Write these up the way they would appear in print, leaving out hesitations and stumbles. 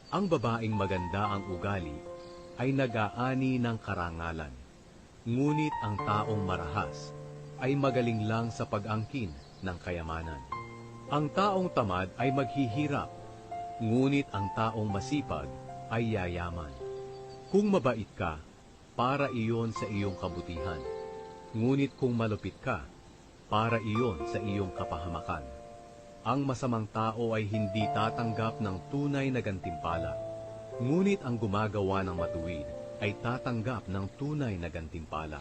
Ang babaeng maganda ang ugali ay nag-aani ng karangalan, ngunit ang taong marahas ay magaling lang sa pag-angkin ng kayamanan. Ang taong tamad ay maghihirap, ngunit ang taong masipag ay yayaman. Kung mabait ka, para iyon sa iyong kabutihan, ngunit kung malupit ka, para iyon sa iyong kapahamakan. Ang masamang tao ay hindi tatanggap ng tunay na gantimpala, ngunit ang gumagawa ng matuwid ay tatanggap ng tunay na gantimpala.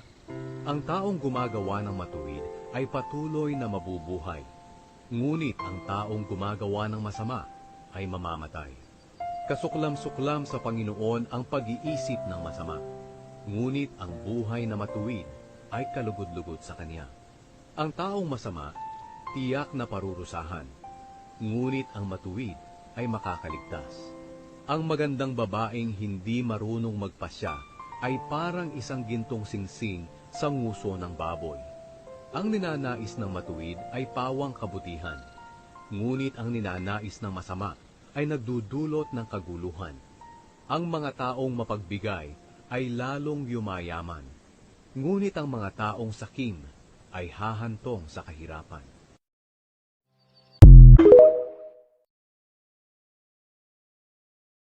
Ang taong gumagawa ng matuwid ay patuloy na mabubuhay, ngunit ang taong gumagawa ng masama ay mamamatay. Kasuklam-suklam sa Panginoon ang pag-iisip ng masama, ngunit ang buhay na matuwid ay kalugod-lugod sa Kanya. Ang taong masama, tiyak na parurusahan, ngunit ang matuwid ay makakaligtas. Ang magandang babaeng hindi marunong magpasya ay parang isang gintong singsing sa nguso ng baboy. Ang ninanais ng matuwid ay pawang kabutihan, ngunit ang ninanais ng masama ay nagdudulot ng kaguluhan. Ang mga taong mapagbigay ay lalong yumayaman, ngunit ang mga taong sakim ay hahantong sa kahirapan.